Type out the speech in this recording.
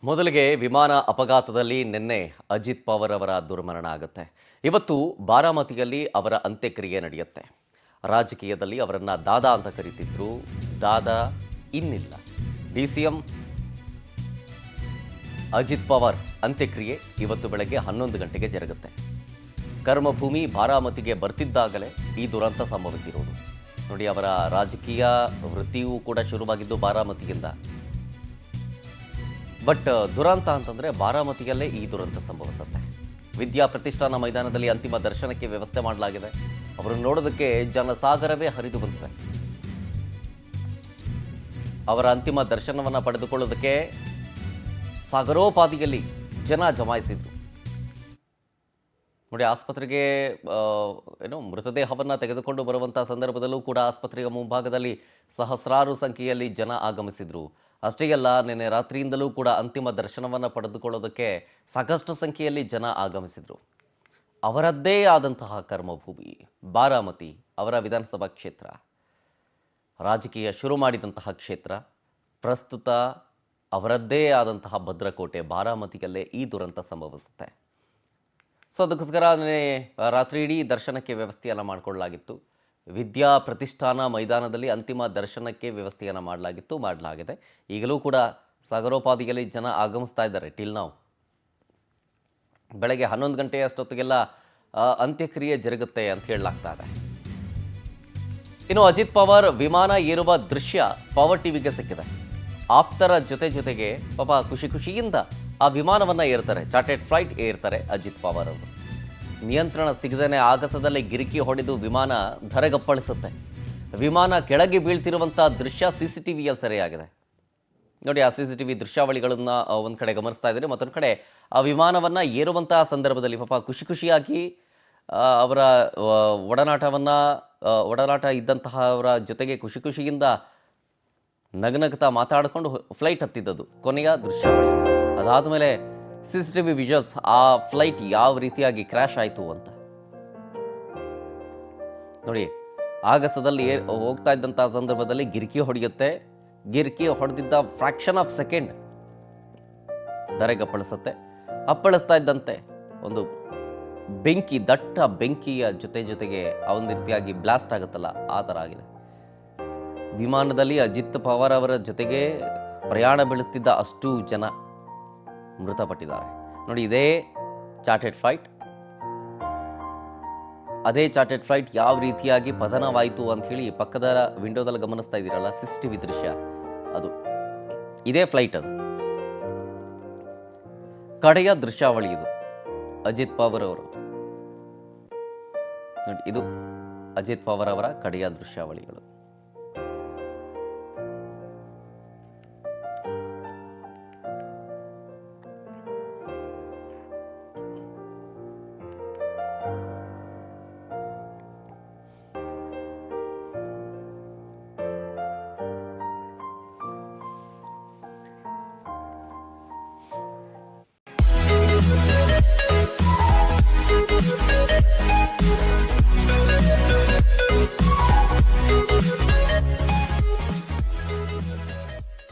ಮೊದಲಿಗೆ ವಿಮಾನ ಅಪಘಾತದಲ್ಲಿ ನಿನ್ನೆ ಅಜಿತ್ ಪವಾರ್ ಅವರ ದುರ್ಮರಣ ಆಗುತ್ತೆ. ಇವತ್ತು ಬಾರಾಮತಿಯಲ್ಲಿ ಅವರ ಅಂತ್ಯಕ್ರಿಯೆ ನಡೆಯುತ್ತೆ. ರಾಜಕೀಯದಲ್ಲಿ ಅವರನ್ನ ದಾದಾ ಅಂತ ಕರೀತಿದ್ರು. ದಾದಾ ಇನ್ನಿಲ್ಲ. ಡಿಸಿಎಂ ಅಜಿತ್ ಪವಾರ್ ಅಂತ್ಯಕ್ರಿಯೆ ಇವತ್ತು ಬೆಳಗ್ಗೆ 11 ಗಂಟೆಗೆ ಜರುಗುತ್ತೆ. ಕರ್ಮಭೂಮಿ ಬಾರಾಮತಿಗೆ ಬರ್ತಿದ್ದಾಗಲೇ ಈ ದುರಂತ ಸಂಭವಿಸಿರುವುದು. ನೋಡಿ, ಅವರ ರಾಜಕೀಯ ವೃತ್ತಿಯೂ ಕೂಡ ಶುರುವಾಗಿದ್ದು ಬಾರಾಮತಿಯಿಂದ. ಬಟ್ ದುರಂತ ಅಂತಂದರೆ ಬಾರಾಮತಿಯಲ್ಲೇ ಈ ದುರಂತ ಸಂಭವಿಸುತ್ತೆ. ವಿದ್ಯಾ ಪ್ರತಿಷ್ಠಾನ ಮೈದಾನದಲ್ಲಿ ಅಂತಿಮ ದರ್ಶನಕ್ಕೆ ವ್ಯವಸ್ಥೆ ಮಾಡಲಾಗಿದೆ. ಅವರನ್ನು ನೋಡೋದಕ್ಕೆ ಜನಸಾಗರವೇ ಹರಿದು ಬಂದಿದೆ. ಅವರ ಅಂತಿಮ ದರ್ಶನವನ್ನು ಪಡೆದುಕೊಳ್ಳೋದಕ್ಕೆ ಸಾಗರೋಪಾದಿಯಲ್ಲಿ ಜನ ಜಮಾಯಿಸಿದ್ರು. ನೋಡಿ, ಆಸ್ಪತ್ರೆಗೆ ಮೃತದೇಹವನ್ನು ತೆಗೆದುಕೊಂಡು ಬರುವಂಥ ಸಂದರ್ಭದಲ್ಲೂ ಕೂಡ ಆಸ್ಪತ್ರೆಯ ಮುಂಭಾಗದಲ್ಲಿ ಸಹಸ್ರಾರು ಸಂಖ್ಯೆಯಲ್ಲಿ ಜನ ಆಗಮಿಸಿದ್ರು. ಅಷ್ಟೇ ಅಲ್ಲ, ನಿನ್ನೆ ರಾತ್ರಿಯಿಂದಲೂ ಕೂಡ ಅಂತಿಮ ದರ್ಶನವನ್ನು ಪಡೆದುಕೊಳ್ಳೋದಕ್ಕೆ ಸಾಕಷ್ಟು ಸಂಖ್ಯೆಯಲ್ಲಿ ಜನ ಆಗಮಿಸಿದರು. ಅವರದ್ದೇ ಆದಂತಹ ಕರ್ಮಭೂಮಿ ಬಾರಾಮತಿ, ಅವರ ವಿಧಾನಸಭಾ ಕ್ಷೇತ್ರ, ರಾಜಕೀಯ ಶುರು ಮಾಡಿದಂತಹ ಕ್ಷೇತ್ರ. ಪ್ರಸ್ತುತ ಅವರದ್ದೇ ಆದಂತಹ ಭದ್ರಕೋಟೆ ಬಾರಾಮತಿಯಲ್ಲೇ ಈ ದುರಂತ ಸಂಭವಿಸುತ್ತೆ. ಸೊ ಅದಕ್ಕೋಸ್ಕರ ರಾತ್ರಿ ಇಡೀ ದರ್ಶನಕ್ಕೆ ವ್ಯವಸ್ಥೆಯನ್ನು ಮಾಡಿಕೊಳ್ಳಲಾಗಿತ್ತು. ವಿದ್ಯಾ ಪ್ರತಿಷ್ಠಾನ ಮೈದಾನದಲ್ಲಿ ಅಂತಿಮ ದರ್ಶನಕ್ಕೆ ವ್ಯವಸ್ಥೆಯನ್ನು ಮಾಡಲಾಗಿದೆ. ಈಗಲೂ ಕೂಡ ಸಾಗರೋಪಾದಿಯಲ್ಲಿ ಜನ ಆಗಮಿಸ್ತಾ ಇದ್ದಾರೆ. ಟಿಲ್ ನಾವು ಬೆಳಗ್ಗೆ 11 ಗಂಟೆ ಅಷ್ಟೊತ್ತಿಗೆಲ್ಲ ಅಂತ್ಯಕ್ರಿಯೆ ಜರುಗುತ್ತೆ ಅಂತ ಹೇಳಲಾಗ್ತಾ ಇದೆ. ಇನ್ನು ಅಜಿತ್ ಪವಾರ್ ವಿಮಾನ ಏರುವ ದೃಶ್ಯ ಪವರ್ ಟಿವಿಗೆ ಸಿಕ್ಕಿದೆ. ಆಪ್ತರ ಜೊತೆಗೆ ಪಾಪ ಖುಷಿಯಿಂದ ಆ ವಿಮಾನವನ್ನು ಏರ್ತಾರೆ. ಚಾರ್ಟೆಡ್ ಫ್ಲೈಟ್ ಏರ್ತಾರೆ ಅಜಿತ್ ಪವಾರ್ ಅವರು. ನಿಯಂತ್ರಣ ಸಿಗದೇನೆ ಆಗಸದಲ್ಲಿ ಗಿರಿಕಿ ಹೊಡೆದು ವಿಮಾನ ಧರೆಗಪ್ಪಳಿಸುತ್ತೆ. ವಿಮಾನ ಕೆಳಗೆ ಬೀಳ್ತಿರುವಂಥ ದೃಶ್ಯ CCTVಯಲ್ಲಿ ಸೆರೆಯಾಗಿದೆ. ನೋಡಿ, ಆ CCTV ದೃಶ್ಯಾವಳಿಗಳನ್ನು ಒಂದು ಕಡೆ ಗಮನಿಸ್ತಾ ಇದ್ದಾರೆ. ಮತ್ತೊಂದು ಕಡೆ ಆ ವಿಮಾನವನ್ನು ಏರುವಂತಹ ಸಂದರ್ಭದಲ್ಲಿ ಪಾಪ ಖುಷಿಯಾಗಿ ಅವರ ಒಡನಾಟ ಇದ್ದಂತಹ ಅವರ ಜೊತೆಗೆ ಖುಷಿಯಿಂದ ನಗನಗ್ತಾ ಮಾತಾಡಿಕೊಂಡು ಫ್ಲೈಟ್ ಹತ್ತಿದ್ದದು ಕೊನೆಯ ದೃಶ್ಯಾವಳಿ. ಅದಾದ ಮೇಲೆ CCTV ವಿಜುವಲ್ಸ್, ಆ ಫ್ಲೈಟ್ ಯಾವ ರೀತಿಯಾಗಿ ಕ್ರ್ಯಾಶ್ ಆಯಿತು ಅಂತ ನೋಡಿ. ಆಗಸದಲ್ಲಿ ಹೋಗ್ತಾ ಇದ್ದಂಥ ಸಂದರ್ಭದಲ್ಲಿ ಗಿರಿಕಿ ಹೊಡೆಯುತ್ತೆ. ಗಿರಿಕಿ ಹೊಡೆದಿದ್ದ ಫ್ರಾಕ್ಷನ್ ಆಫ್ ಸೆಕೆಂಡ್ ಧರೆಗಪ್ಪಳಿಸುತ್ತೆ. ಅಪ್ಪಳಿಸ್ತಾ ಇದ್ದಂತೆ ಒಂದು ದಟ್ಟ ಬೆಂಕಿಯ ಜೊತೆಗೆ ಆ ಒಂದು ರೀತಿಯಾಗಿ ಬ್ಲಾಸ್ಟ್ ಆಗುತ್ತಲ್ಲ, ಆ ಥರ ಆಗಿದೆ. ವಿಮಾನದಲ್ಲಿ ಅಜಿತ್ ಪವಾರ್ ಅವರ ಜೊತೆಗೆ ಪ್ರಯಾಣ ಬೆಳೆಸ್ತಿದ್ದ ಅಷ್ಟು ಜನ ಮೃತಪಟ್ಟಿದ್ದಾರೆ. ನೋಡಿ, ಇದೇ ಚಾರ್ಟೆಡ್ ಫ್ಲೈಟ್, ಅದೇ ಚಾರ್ಟೆಡ್ ಫ್ಲೈಟ್ ಯಾವ ರೀತಿಯಾಗಿ ಪತನವಾಯಿತು ಅಂತ ಹೇಳಿ ಪಕ್ಕದ ವಿಂಡೋದಲ್ಲಿ ಗಮನಿಸ್ತಾ ಇದ್ದೀರಲ್ಲ, CCTV ದೃಶ್ಯ, ಅದು ಇದೇ ಫ್ಲೈಟ್. ಅದು ಕಡೆಯ ದೃಶ್ಯಾವಳಿ ಇದು ಅಜಿತ್ ಪವಾರ್ ಅವರು. ನೋಡಿ, ಇದು ಅಜಿತ್ ಪವಾರ್ ಅವರ ಕಡೆಯ ದೃಶ್ಯಾವಳಿಗಳು.